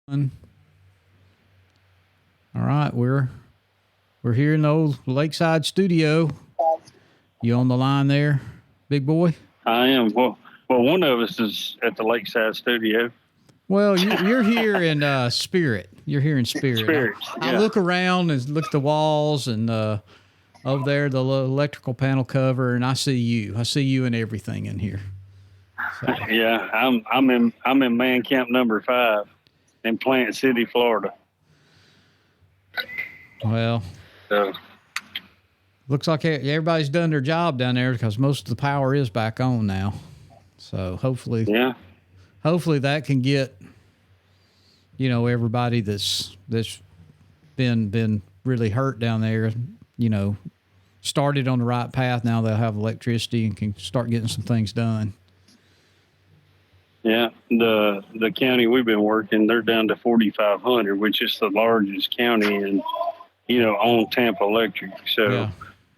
All right, we're here in the old Lakeside studio. You on the line there, big boy? I am. Well, one of us is at the Lakeside studio. Well, you're here in spirit. You're here in spirit. Spirits, I look around and look at the walls and over there the electrical panel cover, and I see you. I see you and everything in here. So. Yeah, I'm in man camp number 5 in Plant City, Florida. Well, looks like everybody's done their job down there because most of the power is back on now. So hopefully that can get everybody that's been really hurt down there, started on the right path. Now they'll have electricity and can start getting some things done. Yeah, the county we've been working, they're down to 4,500, which is the largest county in on Tampa Electric. So,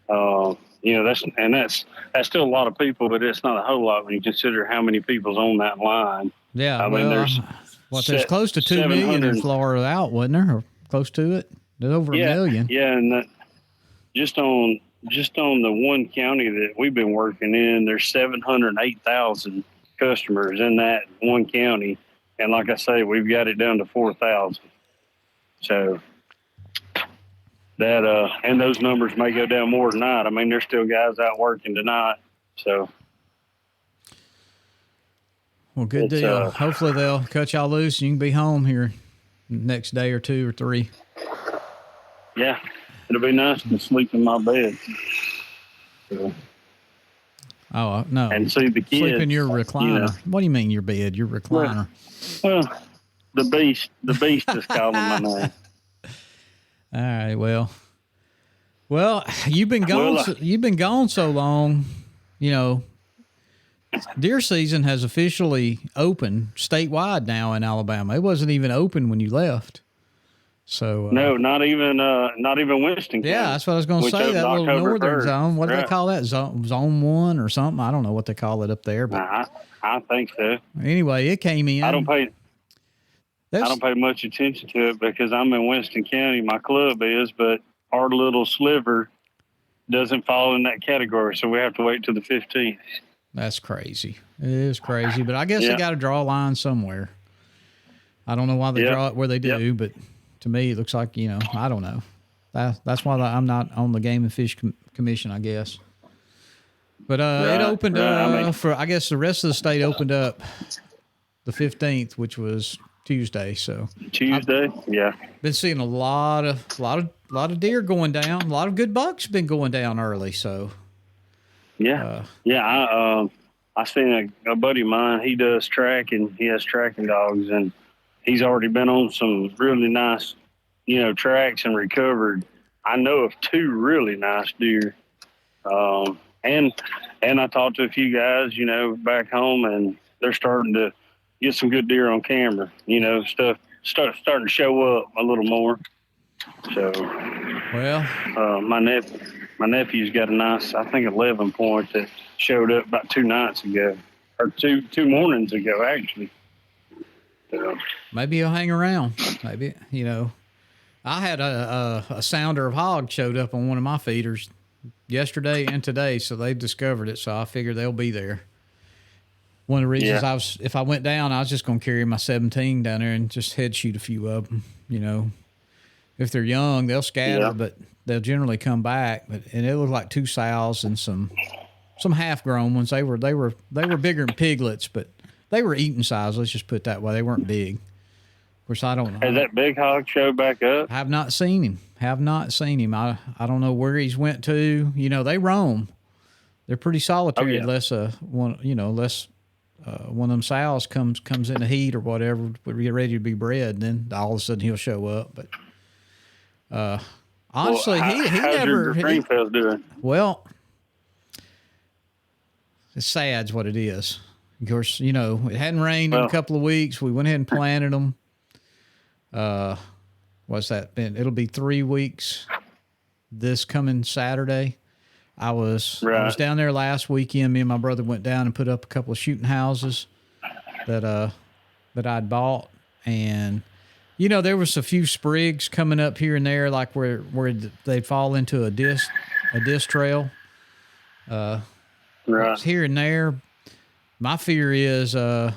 that's still a lot of people, but it's not a whole lot when you consider how many people's on that line. Yeah, I mean, there's close to 2 million in Florida out, wasn't there? Or close to it. There's over a million. Yeah, and just on the one county that we've been working in, there's 708,000 customers in that one county, and like I say, we've got it down to 4,000. So that and those numbers may go down more tonight. I mean, there's still guys out working tonight. So, well, good deal. Hopefully they'll cut y'all loose and you can be home here next day or 2 or 3. Yeah, it'll be nice to sleep in my bed. So. Oh, no. And see the kids. Sleep in your recliner. What do you mean your bed? Your recliner? Well, the beast is calling my name. All right. Well, you've been gone. You've been gone so long. Deer season has officially opened statewide now in Alabama. It wasn't even open when you left. So no, not even Winston County. Yeah, that's what I was going to say. That little northern zone. What do they call that? Zone 1 or something? I don't know what they call it up there. But I think so. Anyway, it came in. I don't pay much attention to it because I'm in Winston County. My club is, but our little sliver doesn't fall in that category, so we have to wait till the 15th. That's crazy. It is crazy, but I guess they got to draw a line somewhere. I don't know why they draw it where they do, but to me, it looks like, I don't know. That's why I'm not on the Game and Fish Commission, I guess. But it opened for, I guess the rest of the state opened up the 15th, which was Tuesday. So Tuesday, been seeing a lot of deer going down. A lot of good bucks been going down early. So I seen a buddy of mine. He does track and he has tracking dogs, and he's already been on some really nice, tracks and recovered. I know of 2 really nice deer. And I talked to a few guys, back home, and they're starting to get some good deer on camera. Stuff starting to show up a little more. So, my nephew's got a nice, I think, 11 point that showed up about 2 nights ago, or two mornings ago, actually. So, maybe he'll hang around. Maybe, I had a sounder of hog showed up on one of my feeders yesterday and today, so they discovered it. So I figured they'll be there. One of the reasons if I went down, I was just going to carry my 17 down there and just head shoot a few of them. If they're young, they'll scatter, but they'll generally come back. And it looked like 2 sows and some half grown ones. They were bigger than piglets, but they were eating size. Let's just put it that way. They weren't big. Of course, I don't know. Has that big hog showed back up? I have not seen him. I don't know where he's went to. They roam. They're pretty solitary unless one of them sows comes in the heat or whatever, get ready to be bred, and then all of a sudden he'll show up. But honestly, he never. How's your Greenfield doing? Well, it's sad is what it is. Of course, it hadn't rained in a couple of weeks. We went ahead and planted them. What's that been? It'll be 3 weeks this coming Saturday. I was down there last weekend. Me and my brother went down and put up a couple of shooting houses that I'd bought, and There was a few sprigs coming up here and there, like where they fall into a disc trail. Right. It's here and there. My fear is, and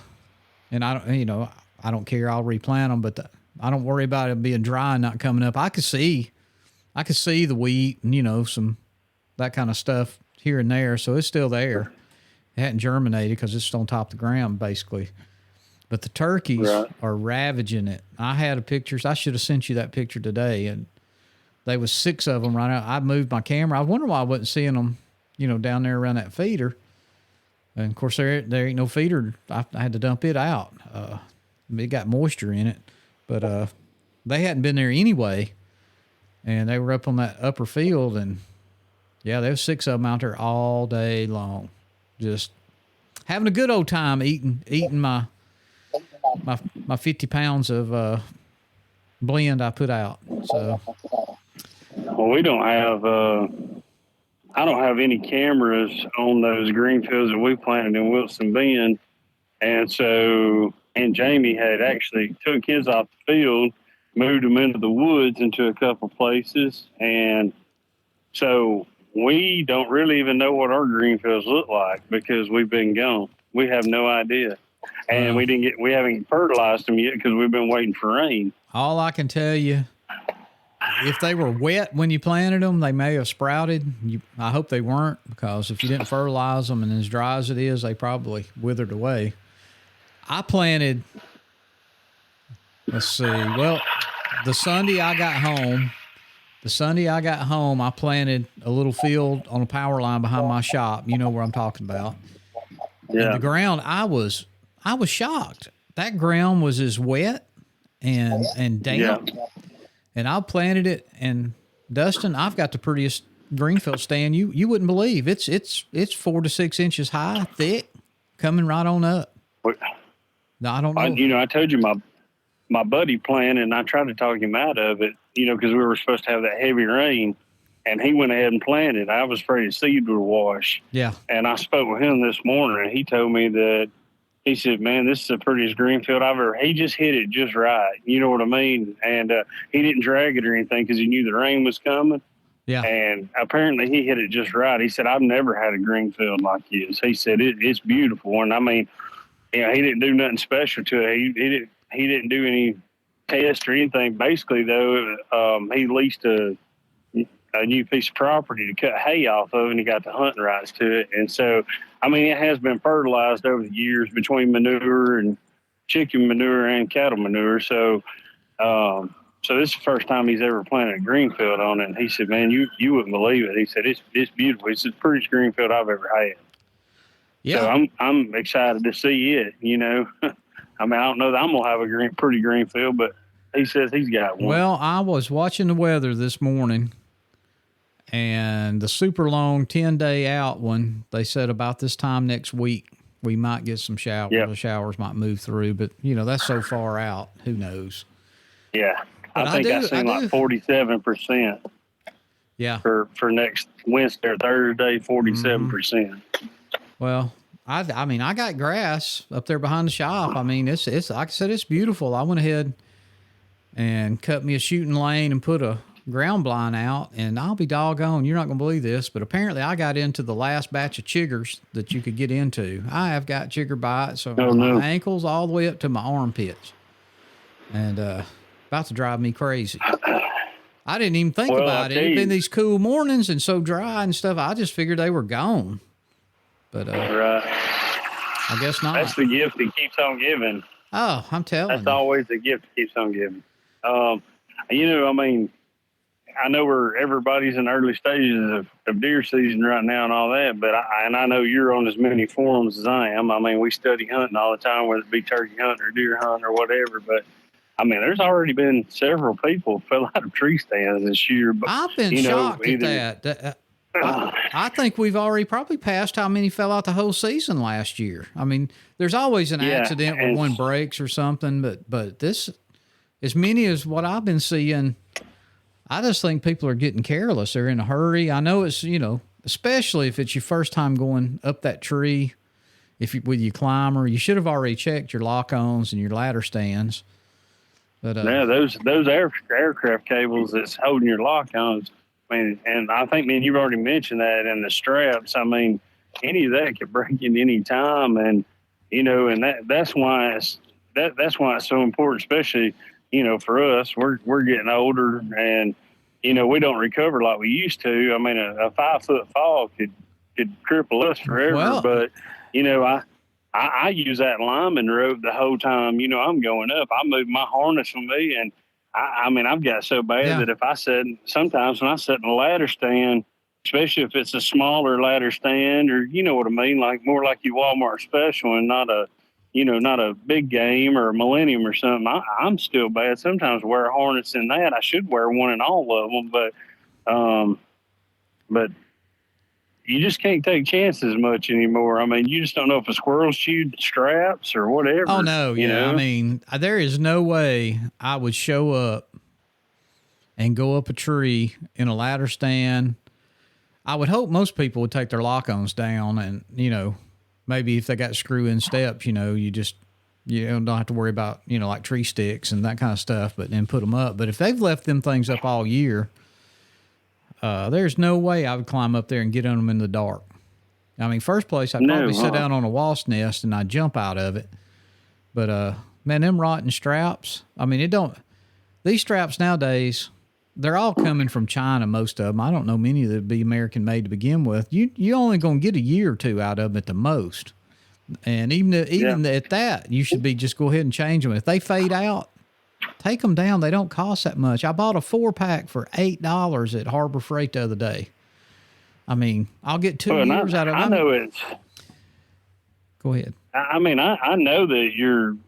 I don't, I don't care. I'll replant them, but I don't worry about it being dry and not coming up. I could see the wheat and some that kind of stuff here and there, so it's still there. It hadn't germinated because it's on top of the ground basically. But the turkeys are ravaging it. I had pictures. I should have sent you that picture today, and there was 6 of them right now. I moved my camera. I wonder why I wasn't seeing them, down there around that feeder. And of course, there ain't no feeder. I had to dump it out. It got moisture in it, but they hadn't been there anyway, and they were up on that upper field, and yeah, there was 6 of them out there all day long, just having a good old time eating my 50 pounds of blend I put out. So, well, we don't have. I don't have any cameras on those green fields that we planted in Wilson Bend, and Jamie had actually took his off the field, moved them into the woods into a couple places, and so we don't really even know what our green fields look like because we've been gone. We have no idea. And we haven't fertilized them yet because we've been waiting for rain. All I can tell you, if they were wet when you planted them, they may have sprouted. I hope they weren't, because if you didn't fertilize them and as dry as it is, they probably withered away. I planted, let's see, well, the Sunday I got home, I planted a little field on a power line behind my shop. You know where I'm talking about. Yeah. And the ground, I was shocked. That ground was as wet and damp. Yeah. And I planted it, and Dustin, I've got the prettiest greenfield stand you wouldn't believe. It's 4 to 6 inches high, thick, coming right on up. No, I don't know. I told you my buddy planted, and I tried to talk him out of it, because we were supposed to have that heavy rain, and he went ahead and planted. I was afraid the seed would wash. Yeah. And I spoke with him this morning, and he told me that, he said, man, this is the prettiest green field I've ever. He just hit it just right. You know what I mean? And he didn't drag it or anything because he knew the rain was coming. Yeah. And apparently he hit it just right. He said, I've never had a green field like this. He said, it's beautiful. And I mean, he didn't do nothing special to it. He didn't do any test or anything. Basically, though, he leased a new piece of property to cut hay off of, and he got the hunting rights to it. And so, I mean, it has been fertilized over the years between manure and chicken manure and cattle manure. So, so this is the first time he's ever planted a green field on it. And he said, man, you wouldn't believe it. He said, it's beautiful. It's the prettiest green field I've ever had. Yeah. So I'm excited to see it, I mean, I don't know that I'm going to have a pretty green field, but he says he's got one. Well, I was watching the weather this morning, and the super long 10-day out one, they said about this time next week, we might get some showers. Yep. The showers might move through, but, that's so far out. Who knows? Yeah. I think I seen like 47%. Yeah. For next Wednesday or Thursday, 47%. Mm-hmm. Well, I mean, I got grass up there behind the shop. I mean, it's like I said, it's beautiful. I went ahead and cut me a shooting lane and put a ground blind out, and I'll be doggone, you're not going to believe this, but apparently I got into the last batch of chiggers that you could get into. I have got chigger bites from my ankles all the way up to my armpits, and about to drive me crazy. I didn't even think about it. It'd been these cool mornings and so dry and stuff. I just figured they were gone, but right. I guess not. That's the gift that keeps on giving. Oh, I'm telling you. That's always the gift that keeps on giving. I mean, I know everybody's in early stages of deer season right now and all that, but I know you're on as many forums as I am. I mean, we study hunting all the time, whether it be turkey hunting or deer hunting or whatever. But I mean, there's already been several people fell out of tree stands this year. But I've been shocked at that. I think we've already probably passed how many fell out the whole season last year. I mean, there's always an accident where one breaks or something, but this, as many as what I've been seeing, I just think people are getting careless. They're in a hurry. I know it's, especially if it's your first time going up that tree, with your climber, you should have already checked your lock-ons and your ladder stands. But yeah, those aircraft cables that's holding your lock on. I mean, and I think, man, you've already mentioned that, and the straps. I mean, any of that could break at any time, and and that's why that's why it's so important, especially for us. We're getting older, and we don't recover like we used to. I mean, a 5-foot fall could cripple us forever, well, but I use that lineman rope the whole time. I'm going up. I move my harness with me, and I mean, I've got so bad that if sometimes when I sit in a ladder stand, especially if it's a smaller ladder stand, or you know what I mean, like more like your Walmart special and not a big game or a Millennium or something. I'm still bad. Sometimes wear a harness in that. I should wear one in all of them, but you just can't take chances much anymore. I mean, you just don't know if a squirrel's chewed straps or whatever. Oh no, yeah. I mean, there is no way I would show up and go up a tree in a ladder stand. I would hope most people would take their lock-ons down, and maybe if they got screw-in steps, you don't have to worry about like tree sticks and that kind of stuff, but then put them up. But if they've left them things up all year, there's no way I would climb up there and get on them in the dark. I mean, first place, I'd probably sit down on a wasp nest and I'd jump out of it. But, man, them rotten straps, I mean, these straps nowadays, they're all coming from China, most of them. I don't know many that would be American made to begin with. You only going to get a year or two out of them at the most. And even at that, you should just go ahead and change them. If they fade out, take them down. They don't cost that much. I bought a 4-pack for $8 at Harbor Freight the other day. I mean, I'll get 2 years out of them. I know it's. Go ahead. I mean, I know that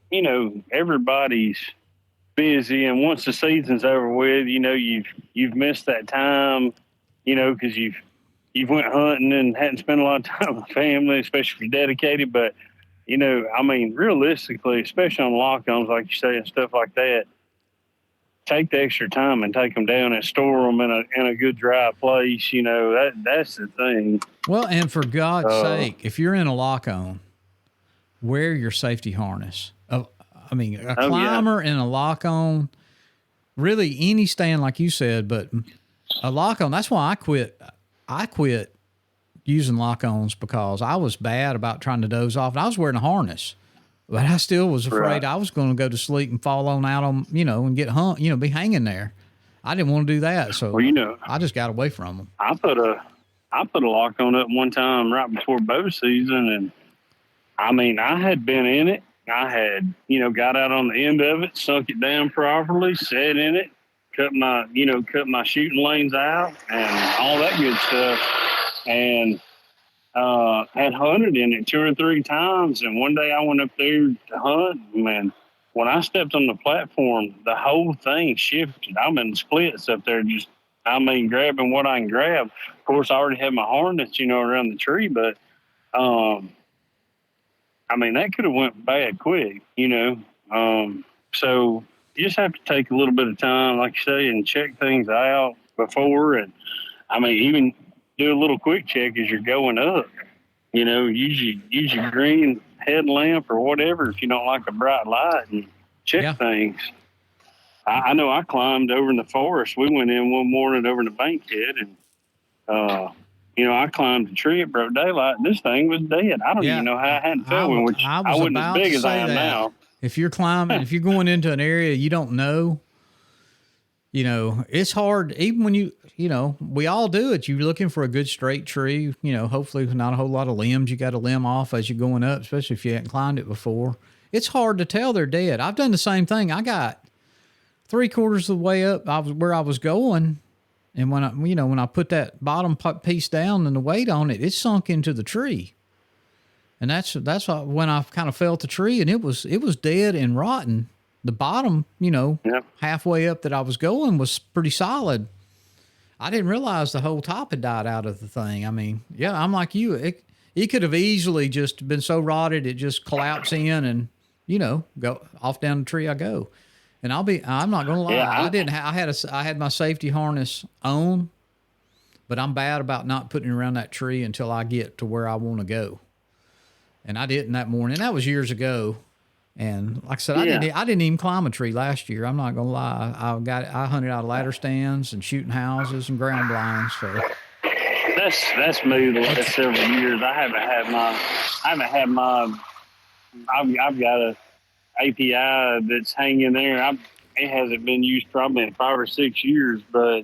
everybody's busy, and once the season's over with, you've missed that time, because you've went hunting and hadn't spent a lot of time with family, especially if you're dedicated. But I mean, realistically, especially on lock-ons, like you say, and stuff like that, take the extra time and take them down and store them in a good dry place. That's the thing. Well, and for God's sake, if you're in a lock-on, wear your safety harness. I mean, a climber in a lock-on, really any stand like you said, but a lock-on. That's why I quit using lock-ons, because I was bad about trying to doze off, and I was wearing a harness. But I still was afraid I was going to go to sleep and fall on out on, and get hung, be hanging there. I didn't want to do that. So, I just got away from them. I put a lock on up one time right before bow season. And I mean, I had been in it. I had, got out on the end of it, sunk it down properly, sat in it, cut my shooting lanes out and all that good stuff. And, had hunted in it 2 or 3 times, and one day I went up there to hunt, and when I stepped on the platform, the whole thing shifted. I'm in splits up there, grabbing what I can grab. Of course, I already had my harness, around the tree, but I mean, that could have went bad quick, so you just have to take a little bit of time, like you say, and check things out before, and I mean, even do a little quick check as you're going up. Use your green headlamp or whatever if you don't like a bright light, and check things. I know I climbed over in the forest. We went in one morning over in the bankhead, and I climbed a tree. It broke daylight, and this thing was dead. I don't even know how I hadn't fell in, which I wasn't as big as I am now. If you're climbing, if you're going into an area you don't know, it's hard. Even when we all do it. You're looking for a good straight tree, hopefully not a whole lot of limbs. You got to limb off as you're going up, especially if you hadn't climbed it before. It's hard to tell they're dead. I've done the same thing. I got 3/4 of the way up where I was going. And when I put that bottom piece down and the weight on it, it sunk into the tree. And that's when I kind of felt the tree, and it was dead and rotten. The bottom, halfway up that I was going was pretty solid. I didn't realize the whole top had died out of the thing. I mean, I'm like you. It could have easily just been so rotted it just collapsed in, and go off down the tree I go. And I'm not gonna lie, I had my safety harness on, but I'm bad about not putting it around that tree until I get to where I want to go. And I didn't that morning. That was years ago. And like I said, Yeah. I didn't even climb a tree last year. I'm not gonna lie. I hunted out of ladder stands and shooting houses and ground blinds. So That's me the last several years. I've got a API that's hanging there. It hasn't been used probably in 5 or 6 years, but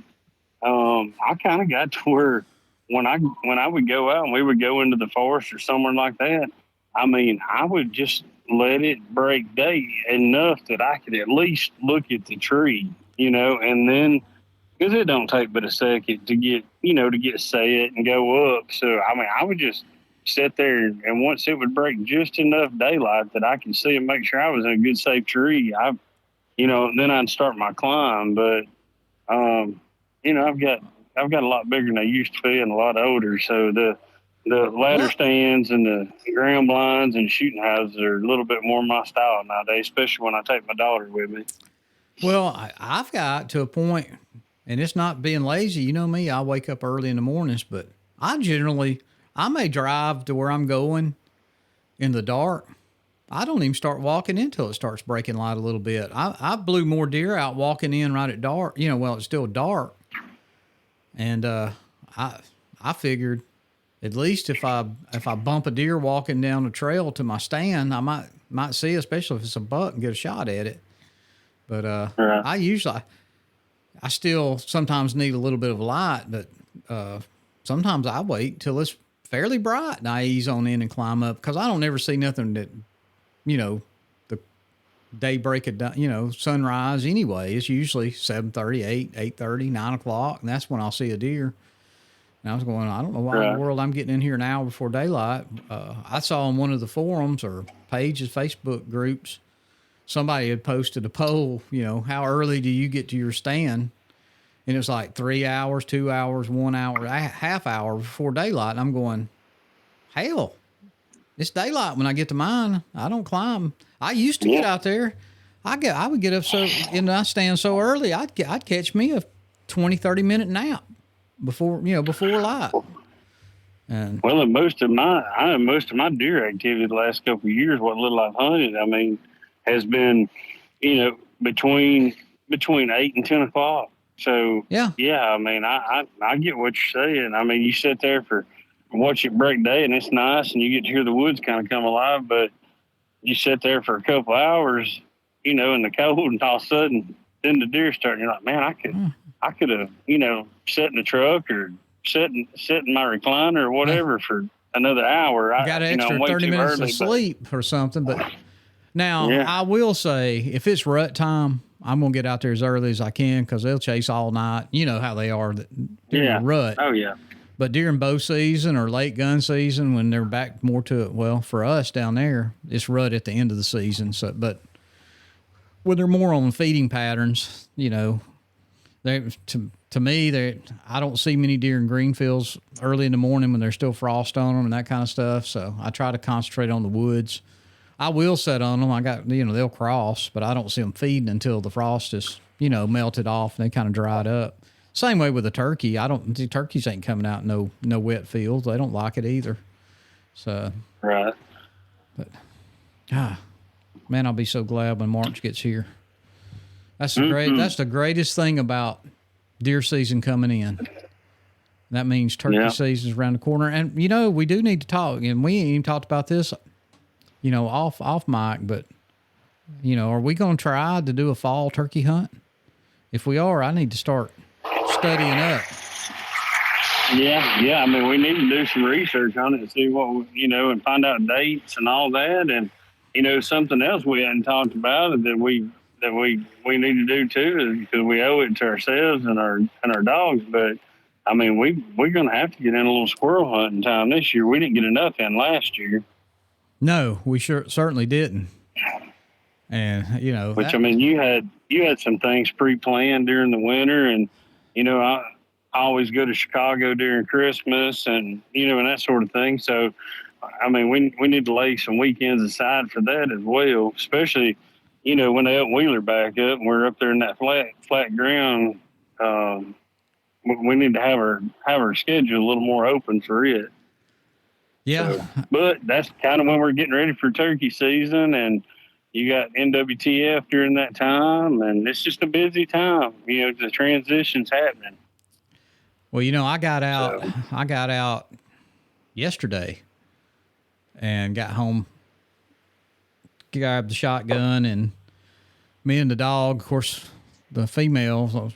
I kind of got to where when I would go out and we would go into the forest or somewhere like that, I mean, I would just let it break day enough that I could at least look at the tree, and then because it don't take but a second to get set and go up. So I mean, I would just sit there, and once it would break just enough daylight that I could see and make sure I was in a good safe tree, then I'd start my climb. But I've got a lot bigger than I used to be and a lot older. So the ladder stands and the ground blinds and shooting houses are a little bit more my style nowadays, especially when I take my daughter with me. well, I've got to a point, and it's not being lazy. You know me, I wake up early in the mornings, but I may drive to where I'm going in the dark. I don't even start walking until it starts breaking light a little bit. I blew more deer out walking in right at dark, while it's still dark. And I figured at least if I bump a deer walking down the trail to my stand, I might see, especially if it's a buck, and get a shot at it. But I still sometimes need a little bit of light, but sometimes I wait till it's fairly bright and I ease on in and climb up, because I don't ever see nothing that, the daybreak of, sunrise anyway. It's usually 7:30, 8:30, 9 o'clock, and that's when I'll see a deer. And I was going, I don't know why in the world I'm getting in here an hour before daylight. I saw on one of the forums or pages, Facebook groups, somebody had posted a poll, how early do you get to your stand? And it was like 3 hours, 2 hours, 1 hour, half hour before daylight. And I'm going, hell, it's daylight when I get to mine. I don't climb. I used to get out there. I would get up in my stand so early, I'd catch me a 20, 30-minute nap before light. And well, most of my deer activity the last couple of years, what little I've hunted, I mean, has been, between 8 and 10 o'clock. So yeah, I mean, I get what you're saying. I mean, you sit there watch it break day, and it's nice, and you get to hear the woods kind of come alive. But you sit there for a couple hours, in the cold, and all of a sudden, then the deer start, and you're like, man, I could have, sat in the truck or sit in my recliner or whatever for another hour. Got an extra 30 minutes of sleep or something. But now I will say, if it's rut time, I'm going to get out there as early as I can, because they'll chase all night. You know how they are during the rut. Oh, yeah. But during bow season or late gun season, when they're back more to it, well, for us down there, it's rut at the end of the season. So, but when they're more on feeding patterns, to me, I don't see many deer in green fields early in the morning when there's still frost on them and that kind of stuff. So I try to concentrate on the woods. I will set on them. I got, they'll cross, but I don't see them feeding until the frost is, melted off and they kind of dried up. Same way with the turkey. The turkeys ain't coming out in no wet fields. They don't like it either. So. Right. But, man, I'll be so glad when March gets here. That's the greatest thing about deer season coming in. That means turkey season's around the corner. And, we do need to talk, and we ain't even talked about this, off mic, but, are we going to try to do a fall turkey hunt? If we are, I need to start studying up. Yeah. I mean, we need to do some research on it and see what, and find out dates and all that. And, something else we hadn't talked about that we need to do too, is because we owe it to ourselves and our dogs. But I mean, we're going to have to get in a little squirrel hunting time this year. We didn't get enough in last year. No, we certainly didn't. And I mean, you had some things pre-planned during the winter, and I always go to Chicago during Christmas, and and that sort of thing. So, I mean, we need to lay some weekends aside for that as well, especially when they up Wheeler back up and we're up there in that flat ground. We need to have our schedule a little more open for it. Yeah. So, but that's kind of when we're getting ready for turkey season, and you got NWTF during that time, and it's just a busy time. The transition's happening. Well, I got out. So. I got out yesterday, and got home. Grabbed the shotgun, and me and the dog. Of course, the female,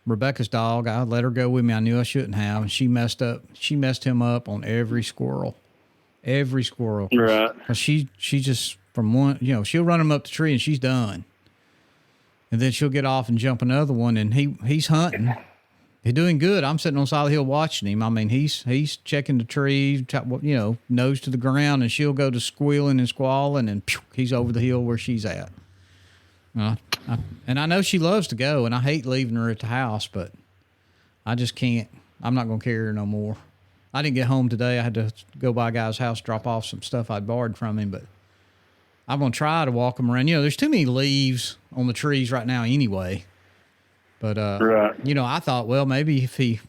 Rebecca's dog. I let her go with me. I knew I shouldn't have, and she messed up. She messed him up on every squirrel. Right. Cause she just from one. She'll run him up the tree, and she's done. And then she'll get off and jump another one, and he's hunting. He's doing good. I'm sitting on the side of the hill watching him. I mean, he's checking the trees, nose to the ground, and she'll go to squealing and squalling, and he's over the hill where she's at. And I know she loves to go, and I hate leaving her at the house, but I just can't. I'm not going to carry her no more. I didn't get home today. I had to go by a guy's house, drop off some stuff I'd borrowed from him, but I'm going to try to walk him around. There's too many leaves on the trees right now anyway. But, right. I thought, well, maybe if he,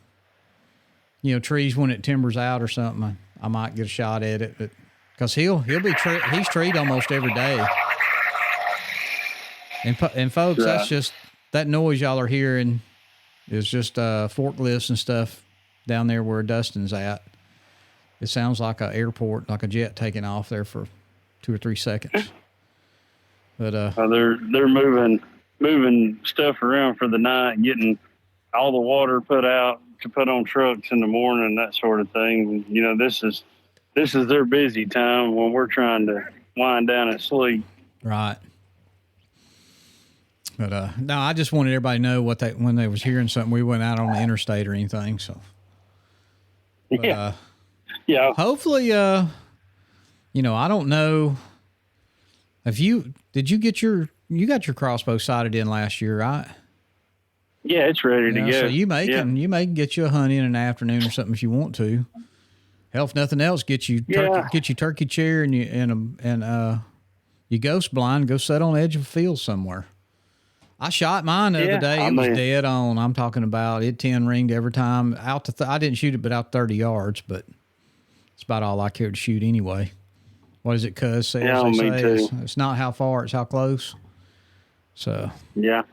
trees when it timbers out or something, I might get a shot at it. But because he'll be he's treed almost every day. And folks, right. That's just that noise y'all are hearing is just forklifts and stuff down there where Dustin's at. It sounds like an airport, like a jet taking off there for 2 or 3 seconds. But they're moving stuff around for the night, getting all the water put out to put on trucks in the morning, that sort of thing. This is their busy time when we're trying to wind down and sleep. Right. But no, I just wanted everybody to know when they was hearing something. We went out on the interstate or anything. So, but, yeah. Hopefully, I don't know. Did you get your crossbow sighted in last year, right? Yeah, it's ready to go. So you may can get you a hunt in an afternoon or something if you want to. Hell, if nothing else, get you turkey chair and you ghost blind, go sit on the edge of a field somewhere. I shot mine the other day. It was dead on. I'm talking about it 10 ringed every time out to. I didn't shoot it, but out 30 yards. But it's about all I cared to shoot anyway. What is it, cuz? Say, me too. It's not how far, it's how close. So. Yeah.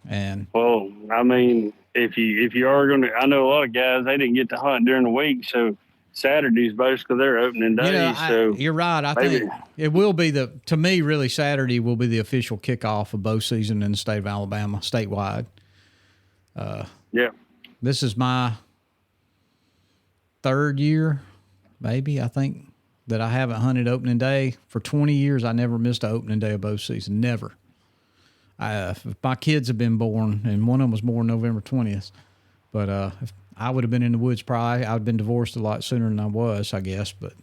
And. Well, I mean, if you are going to, I know a lot of guys, they didn't get to hunt during the week, so Saturday's basically their opening day. You're right. I think it will be to me, really, Saturday will be the official kickoff of bow season in the state of Alabama, statewide. This is my 3rd year, maybe, I think, that I haven't hunted opening day. For 20 years, I never missed an opening day of bow season. Never. My kids have been born, and one of them was born November 20th. But if I would have been in the woods probably. I'd been divorced a lot sooner than I was, I guess. But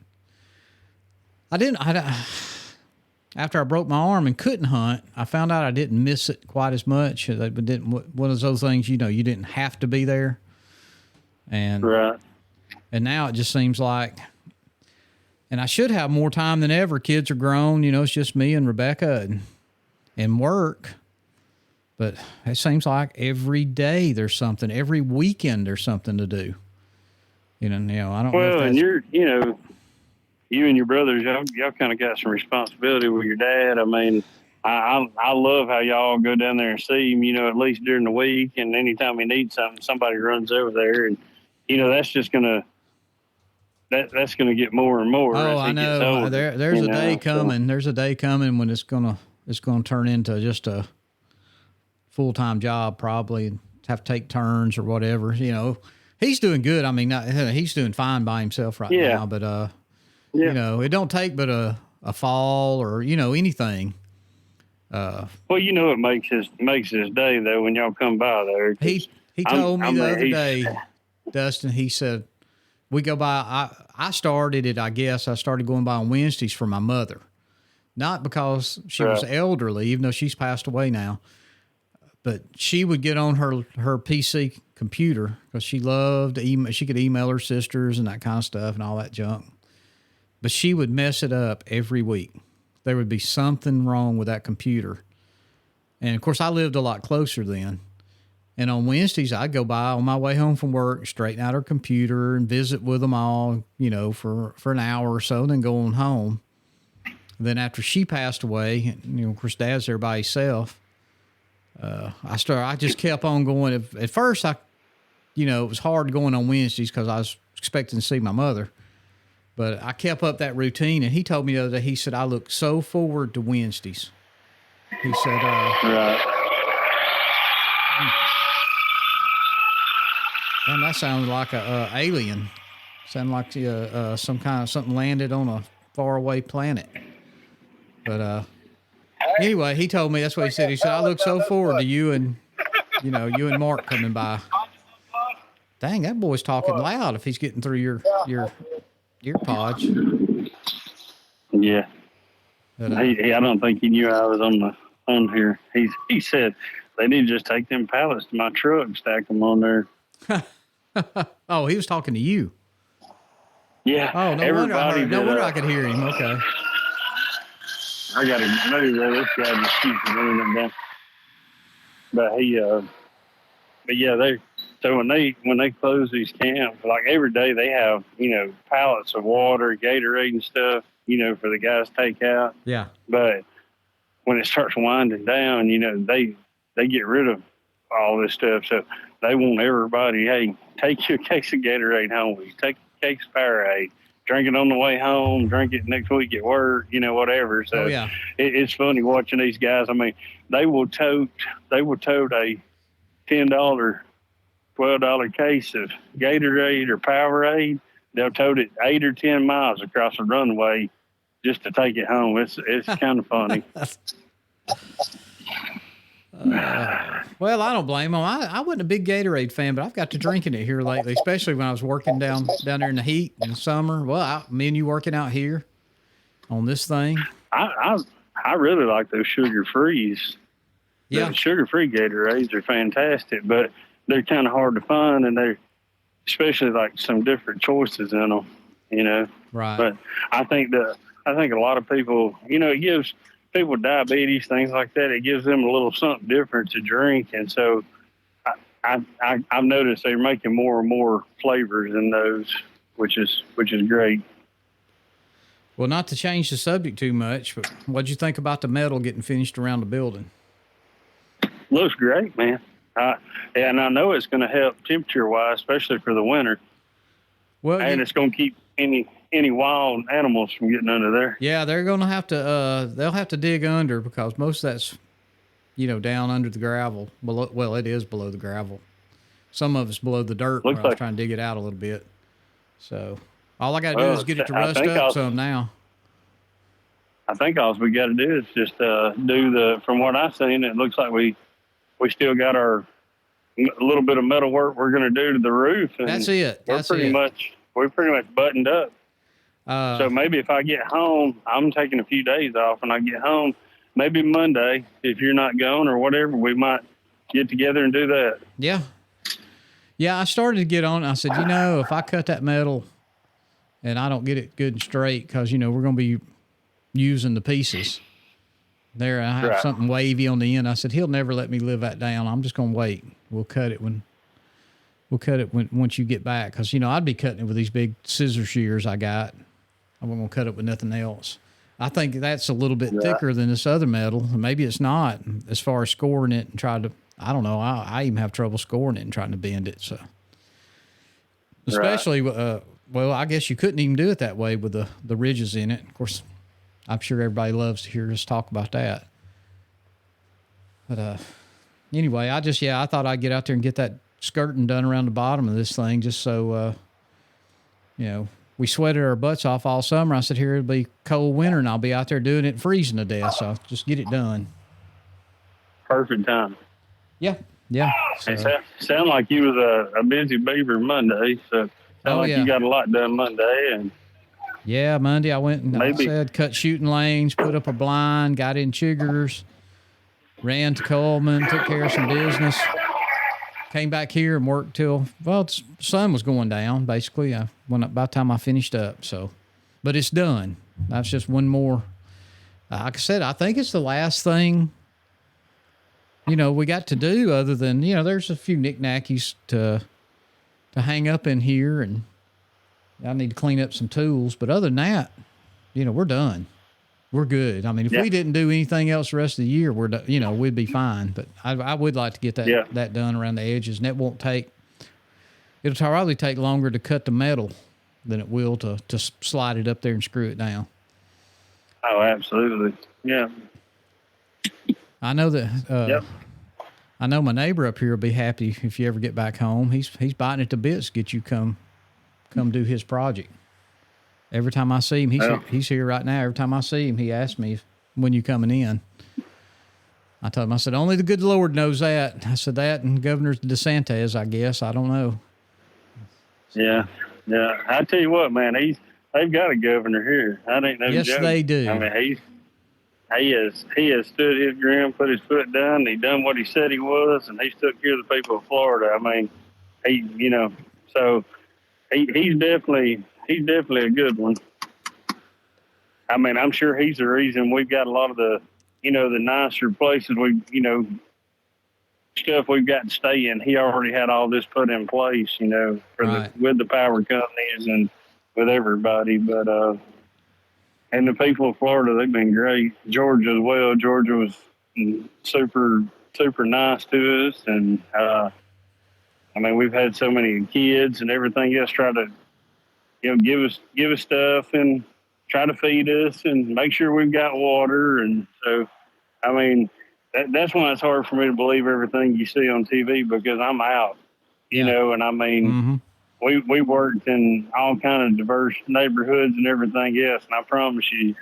after I broke my arm and couldn't hunt, I found out I didn't miss it quite as much. One of those things, you didn't have to be there. And right. And now it just seems like, and I should have more time than ever. Kids are grown, it's just me and Rebecca and work. But it seems like every day there's something. Every weekend there's something to do. I don't know. Well, and you and your brothers, y'all kind of got some responsibility with your dad. I mean, I love how y'all go down there and see him, at least during the week. And anytime he needs something, somebody runs over there. And, that's just going to, that's going to get more and more. Oh, I know. There's a day coming. There's a day coming when it's going to turn into just a full-time job, probably, and have to take turns or whatever. He's doing good. I mean, he's doing fine by himself right now, but it don't take but a fall or anything. Well, it makes his day though when y'all come by there. He told me the other day, Dustin. He said we go by. I started it. I guess I started going by on Wednesdays for my mother, not because she was elderly, even though she's passed away now. But she would get on her PC computer because she loved email. She could email her sisters and that kind of stuff and all that junk. But she would mess it up every week. There would be something wrong with that computer. And, of course, I lived a lot closer then. And on Wednesdays, I'd go by on my way home from work, straighten out her computer and visit with them all, for an hour or so, then go on home. Then after she passed away, of course, Dad's there by himself. I just kept on going. At first, it was hard going on Wednesdays because I was expecting to see my mother. But I kept up that routine, and he told me the other day, he said, I look so forward to Wednesdays. He said, Right. Man, that sounds like a alien. Sound like something landed on a faraway planet. But anyway, he told me, that's what he said. He said, I look so forward to you and Mark coming by. Dang, that boy's talking loud if he's getting through your earpods. Yeah. But, I don't think he knew I was on here. He said they need to just take them pallets to my truck and stack them on there. Oh, he was talking to you. Yeah. Oh, no wonder I could hear him. Okay. I got to move there. This guy just keeps running down. But so when they close these camps, like every day they have, pallets of water, Gatorade and stuff, for the guys to take out. Yeah. But when it starts winding down, they get rid of all this stuff. So they want everybody, hey, take your case of Gatorade home with you. Take a case of Powerade. Drink it on the way home. Drink it next week at work. Whatever. So yeah. It's funny watching these guys. I mean, they will tote a $10, $12 case of Gatorade or Powerade. They'll tote it 8 or 10 miles across the runway just to take it home. It's kind of funny. Well, I don't blame them. I wasn't a big Gatorade fan, but I've got to drinking it here lately, especially when I was working down there in the heat in the summer. Well, me and you working out here on this thing. I really like those sugar-frees. Yeah. The sugar-free Gatorades are fantastic, but they're kind of hard to find, and they're especially like some different choices in them, Right. But I think a lot of people, it gives people with diabetes, things like that, it gives them a little something different to drink. And so I've noticed they're making more and more flavors in those, which is great. Well, not to change the subject too much, but what'd you think about the metal getting finished around the building? Looks great, man. And I know it's going to help temperature-wise, especially for the winter. Well, and it's going to keep any wild animals from getting under there. Yeah, they're going to have to. They'll have to dig under because most of that's, down under the gravel. Below, well, it is below the gravel. Some of it's below the dirt. Where I was trying to dig it out a little bit. So all I got to do is get it to rust up some now. I think all we got to do is just from what I've seen, it looks like we still got a little bit of metal work we're going to do to the roof. And that's it. We're pretty much buttoned up. So maybe if I get home, I'm taking a few days off, and I get home, maybe Monday, if you're not going or whatever, we might get together and do that. Yeah. Yeah, I started to get on. I said, if I cut that metal and I don't get it good and straight, because, we're going to be using the pieces. There, I have something wavy on the end. I said, he'll never let me live that down. I'm just going to wait. We'll cut it once you get back. Because, I'd be cutting it with these big scissor shears I got. I wasn't going to cut it with nothing else. I think that's a little bit thicker than this other metal. Maybe it's not, as far as scoring it and trying to, I don't know. I even have trouble scoring it and trying to bend it. So, especially, well, I guess you couldn't even do it that way with the ridges in it. Of course, I'm sure everybody loves to hear us talk about that. But anyway, I thought I'd get out there and get that skirting done around the bottom of this thing just so, we sweated our butts off all summer. I said, here it'll be cold winter, and I'll be out there doing it freezing to death, so I'll just get it done. Perfect time. Yeah. So, it sound like you was a busy beaver Monday, so you got a lot done Monday. And yeah, Monday I went and cut shooting lanes, put up a blind, got in chiggers, ran to Coleman, took care of some business, came back here and worked till, the sun was going down, basically, by the time I finished up. So, but it's done. That's just one more. Like I said, I think it's the last thing, we got to do, other than, there's a few knickknackies to hang up in here, and I need to clean up some tools. But other than that, we're done. we're good. I mean, if we didn't do anything else the rest of the year, we'd be fine. But I would like to get that done around the edges, and it'll probably take longer to cut the metal than it will to slide it up there and screw it down. Oh, absolutely. Yeah. I know that. I know my neighbor up here will be happy if you ever get back home. He's biting at the bits to get you come do his project. Every time I see him, he's here right now. Every time I see him, he asks me when you coming in. I told him, I said, only the good Lord knows that. I said that and Governor DeSantis, I guess. I don't know. Yeah. Yeah. I tell you what, man, they've got a governor here. I ain't no joke. Yes, they do. I mean, he has stood his ground, put his foot down, and he done what he said he was, and he's took care of the people of Florida. I mean, so he's definitely a good one. I mean, I'm sure he's the reason we've got a lot of the nicer places stuff we've got to stay in. He already had all this put in place, with the power companies and with everybody. But, and the people of Florida, they've been great. Georgia as well. Georgia was super, super nice to us. And, I mean, we've had so many kids and everything else try to, give us stuff and try to feed us and make sure we've got water. And so, I mean, that's why it's hard for me to believe everything you see on TV because I'm out, and I mean, we worked in all kind of diverse neighborhoods and everything else. And I promise you,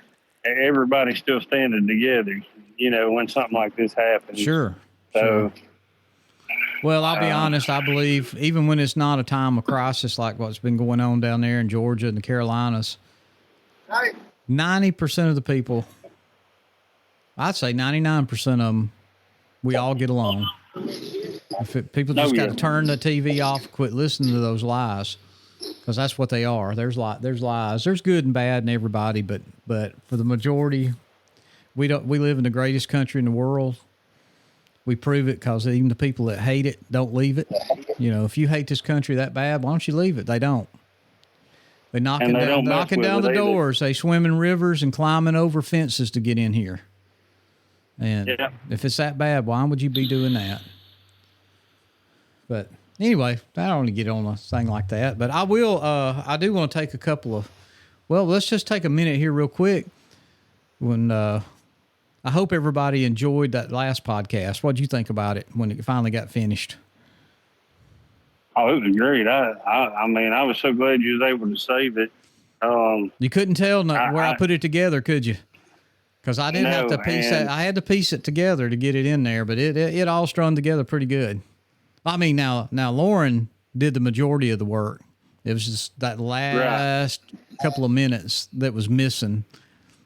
everybody's still standing together, when something like this happens. Sure. So, well, I'll be honest. I believe even when it's not a time of crisis like what's been going on down there in Georgia and the Carolinas, 90% of the people, I'd say 99% of them, we all get along. People just got to turn the TV off, quit listening to those lies, because that's what they are. There's lies. There's good and bad in everybody, but for the majority, we live in the greatest country in the world. We prove it because even the people that hate it don't leave it. If you hate this country that bad, why don't you leave it? They don't. They knocking down the doors. They swim in rivers and climbing over fences to get in here. And if it's that bad, why would you be doing that? But anyway, I don't want to get on a thing like that. But I do want to take a couple of, let's just take a minute here real quick. I hope everybody enjoyed that last podcast. What did you think about it when it finally got finished? Oh, it was great. I mean, I was so glad you was able to save it. You couldn't tell where I put it together, could you? Because I didn't have to piece it. I had to piece it together to get it in there, but it all strung together pretty good. I mean, now Lauren did the majority of the work. It was just that last couple of minutes that was missing.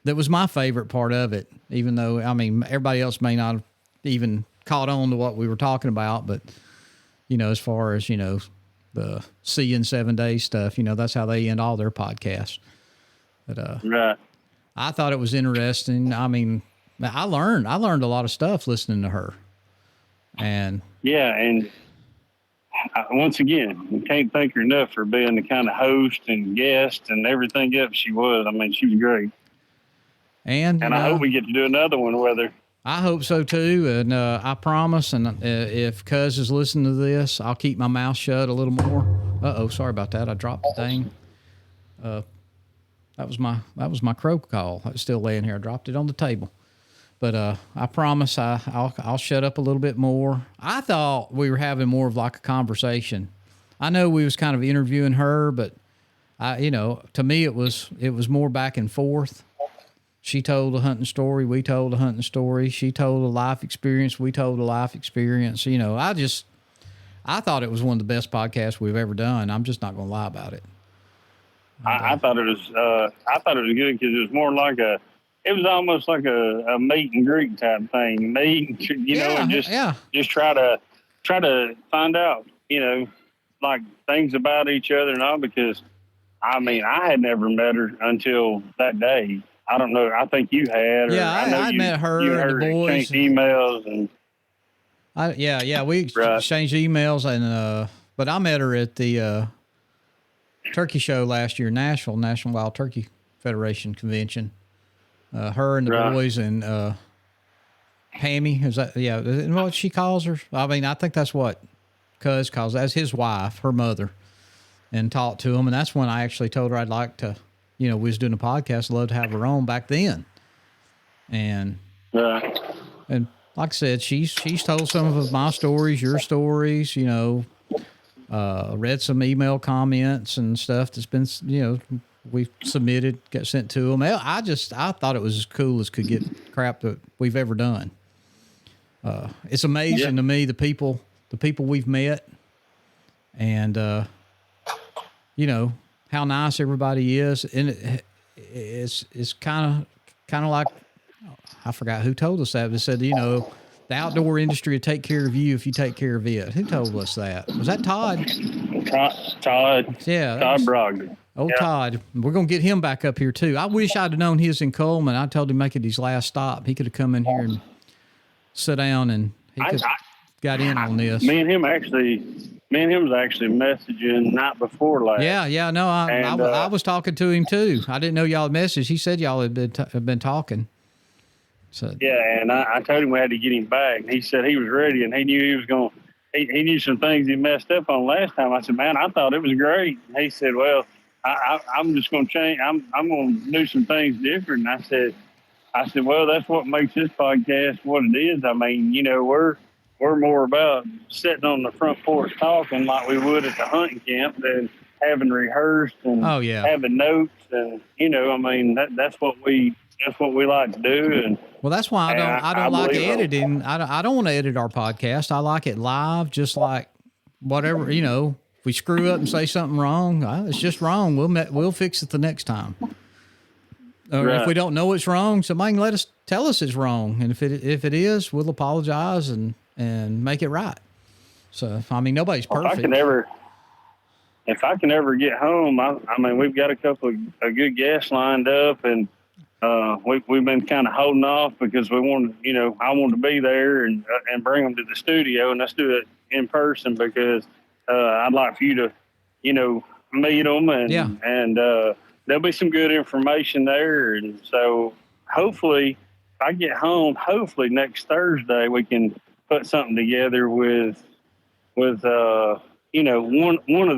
That was my favorite part of it, even though, I mean, everybody else may not have even caught on to what we were talking about, but, as far as, the See in 7 days stuff, that's how they end all their podcasts. But, I thought it was interesting. I mean, I learned a lot of stuff listening to her. And once again, we can't thank her enough for being the kind of host and guest and everything else she was. I mean, she was great. And I hope we get to do another one with her. I hope so too. And I promise. And if Cuz is listening to this, I'll keep my mouth shut a little more. Sorry about that. I dropped the thing. That was my crow call. I was still laying here. I dropped it on the table. But I promise I'll shut up a little bit more. I thought we were having more of like a conversation. I know we was kind of interviewing her, but to me it was more back and forth. She told a hunting story. We told a hunting story. She told a life experience. We told a life experience. I thought it was one of the best podcasts we've ever done. I'm just not going to lie about it. I thought it was good because it was more like it was almost like a meet and greet type thing. Meet, and just try to find out, like things about each other and all, because I mean, I had never met her until that day. I don't know. I think you had. Yeah, I met her and the boys. Exchanged emails and. We exchanged emails but I met her at the turkey show last year in Nashville, National Wild Turkey Federation convention. her and the boys and Pammy. Is that what she calls her? I mean, I think that's what Cuz calls. That's his wife, her mother, and talked to him. And that's when I actually told her I'd like to, we was doing a podcast. I'd love to have her on back then. And and like I said, she's told some of my stories, your stories. Read some email comments and stuff that's been we submitted, got sent to them. I thought it was as cool as could get crap that we've ever done. It's amazing to me the people we've met, and how nice everybody is, and it's kind of like, I forgot who told us that. They said the outdoor industry will take care of you if you take care of it. Who told us that? Was that Todd? Todd. Yeah, Todd Brogdon. Oh, yeah. Todd. We're going to get him back up here, too. I wish I'd have known he was in Coleman. I told him to make it his last stop. He could have come in here and sit down, and he could have got in on this. Me and him was actually messaging night before last. Yeah. No, I was talking to him, too. I didn't know y'all had messaged. He said y'all had been talking. So. Yeah, and I told him we had to get him back. And he said he was ready, and he knew he was going. He knew some things he messed up on last time. I said, man, I thought it was great. And he said, well, I'm just going to change. I'm going to do some things different. And I said, well, that's what makes this podcast what it is. I mean, we're more about sitting on the front porch talking like we would at the hunting camp than having rehearsed and having notes. And I mean, that's what we like to do. And well, that's why I don't like editing. I don't want to edit our podcast. I like it live, just like whatever, if we screw up and say something wrong, it's just wrong. We'll fix it the next time. Or if we don't know it's wrong, somebody can tell us it's wrong. And if it is, we'll apologize and make it right. So, I mean, nobody's perfect. If I can ever get home, I mean, we've got a couple of good guests lined up, and we've been kind of holding off because we wanted, I wanted to be there and bring them to the studio, and let's do it in person because I'd like for you to, meet them, and there'll be some good information there. And so hopefully, if I get home, hopefully next Thursday we can put something together with one of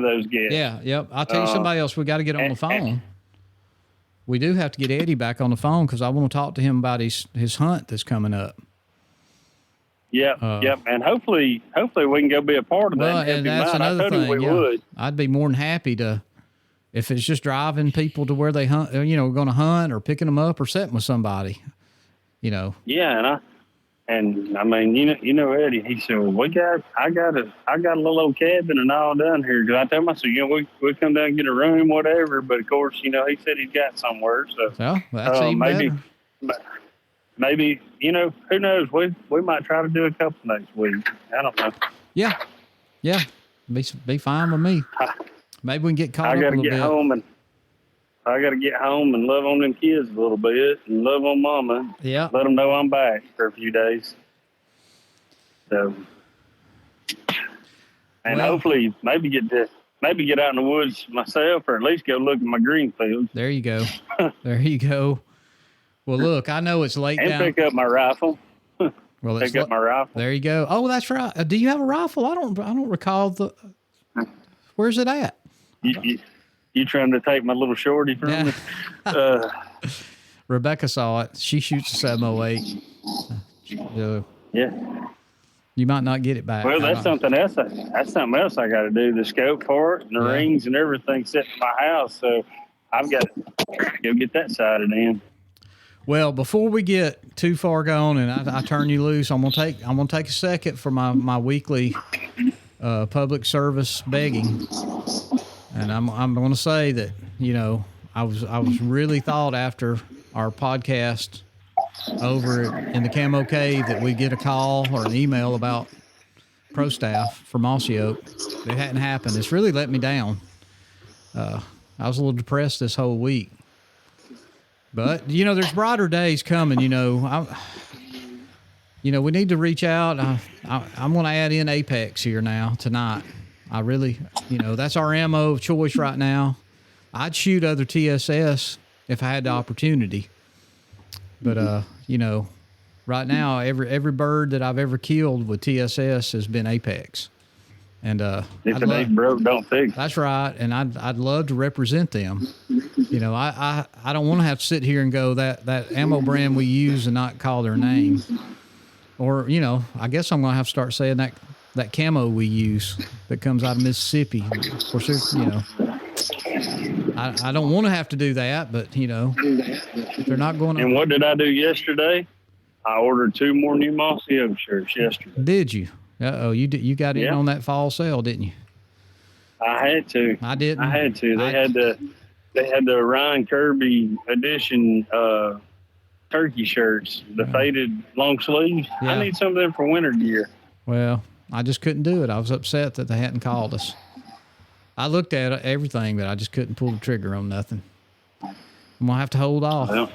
those guests. Yeah, yep. I'll tell you somebody else we got to get on the phone. We do have to get Eddie back on the phone because I want to talk to him about his hunt that's coming up. Yep, and hopefully we can go be a part of that. Well, and that's another thing. Would. I'd be more than happy to, if it's just driving people to where they hunt, going to hunt or picking them up or sitting with somebody, Yeah, and I mean, Eddie, he said, well, I got a little old cabin and all down here. Because I told him, I said, we'll come down and get a room, whatever. But of course, he said he's got somewhere. So that's even better. Maybe, who knows? We might try to do a couple next week. I don't know. Yeah. Be fine with me. Maybe we can get caught up a little bit. I got to get home and love on them kids a little bit and love on Mama. Yeah. Let them know I'm back for a few days. So, and hopefully maybe get out in the woods myself, or at least go look at my green fields. There you go. There you go. Well, look, I know it's late now. And pick up my rifle. Well, pick up my rifle. There you go. Oh, that's right. Do you have a rifle? I don't recall where's it at? You trying to take my little shorty from me? Rebecca saw it. She shoots a 708. Yeah. You might not get it back. Well, that's something else. That's something else I got to do. The scope for it and the rings and everything set in my house. So I've got to go get that sighted in. Well, before we get too far gone and I turn you loose, I'm gonna take a second for my weekly public service begging. And I'm going to say that, I was really thought after our podcast over in the Camo Cave that we get a call or an email about pro staff for Mossy Oak. It hadn't happened. It's really let me down. I was a little depressed this whole week. But, there's brighter days coming, we need to reach out. I'm going to add in Apex here now tonight. I really, that's our ammo of choice right now. I'd shoot other TSS if I had the opportunity. But you know, right now every bird that I've ever killed with TSS has been apex. And if it ain't broke, don't fix it. That's right, and I'd love to represent them. You know, I don't want to have to sit here and go that ammo brand we use and not call their name. Or, you know, I guess I'm going to have to start saying that camo we use that comes out of Mississippi. Of course, you know, I don't want to have to do that, but, you know, if they're not going to. And what did I do yesterday? I ordered 2 more new Mossy Oak shirts yesterday. Did you? You got in on that fall sale, didn't you? I had to. I didn't. I had to. They had the Ryan Kirby edition turkey shirts, the faded long sleeves. Yeah. I need some of them for winter gear. Well, I just couldn't do it. I was upset that they hadn't called us. I looked at everything, but I just couldn't pull the trigger on nothing. I'm gonna have to hold off. Well,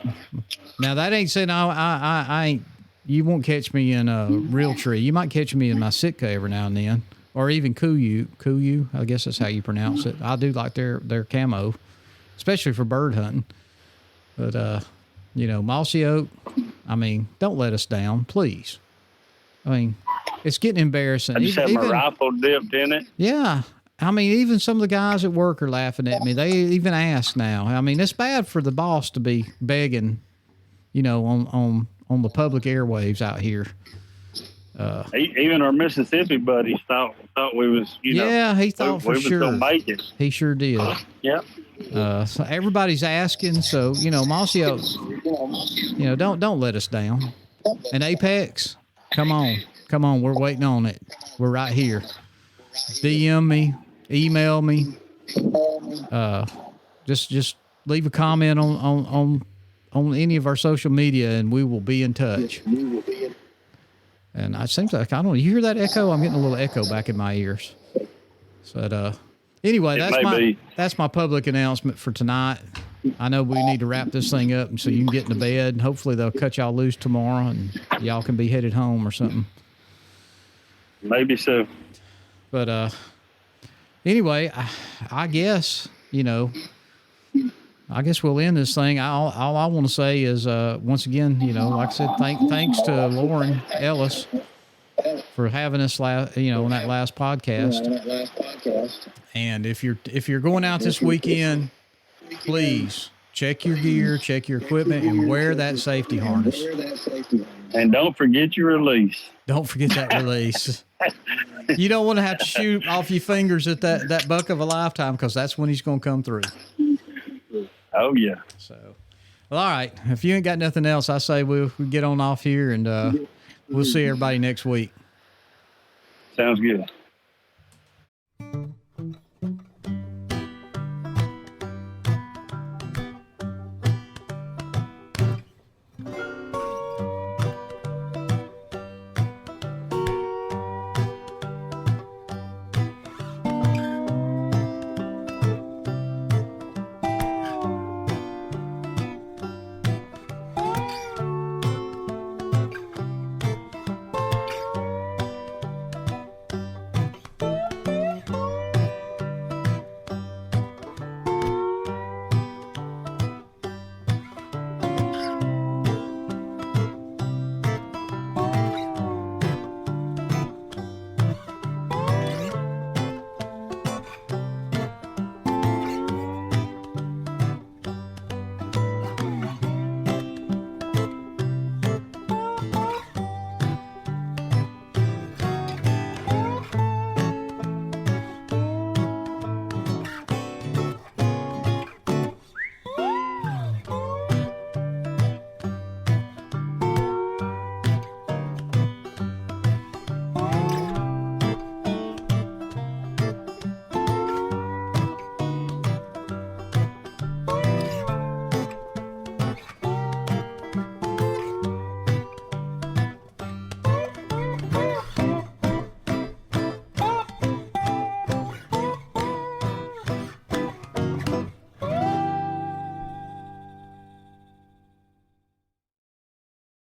now that ain't saying I ain't. You won't catch me in a real tree. You might catch me in my Sitka every now and then, or even Kuyu. I guess that's how you pronounce it. I do like their camo, especially for bird hunting. But you know, Mossy Oak. I mean, don't let us down, please. I mean, it's getting embarrassing. I just have my rifle dipped in it. Yeah. I mean, even some of the guys at work are laughing at me. They even ask now. I mean, it's bad for the boss to be begging, you know, on the public airwaves out here. Even our Mississippi buddies thought we was, you know. Yeah, he thought for sure. We was gonna make it. He sure did. Yep. So everybody's asking. So, you know, Mossy Oak, you know, don't let us down. And Apex, come on. We're waiting on it. We're right here. DM me, email me. Just leave a comment on any of our social media, and we will be in touch. And it seems like, I don't know, you hear that echo? I'm getting a little echo back in my ears. So, anyway, that's my public announcement for tonight. I know we need to wrap this thing up so you can get into bed. Hopefully they'll cut y'all loose tomorrow and y'all can be headed home or something. Maybe so. But anyway, I guess, you know, I guess we'll end this thing. All I want to say is, once again, you know, like I said, thanks to Lauren Ellis for having us, on that last podcast. And if you're going out this weekend, please check your gear, check your equipment, and wear that safety harness. And don't forget your release. Don't forget that release. You don't want to have to shoot off your fingers at that buck of a lifetime, because that's when he's going to come through. Oh, yeah. So, well, all right. If you ain't got nothing else, I say we'll get on off here, and we'll see everybody next week. Sounds good.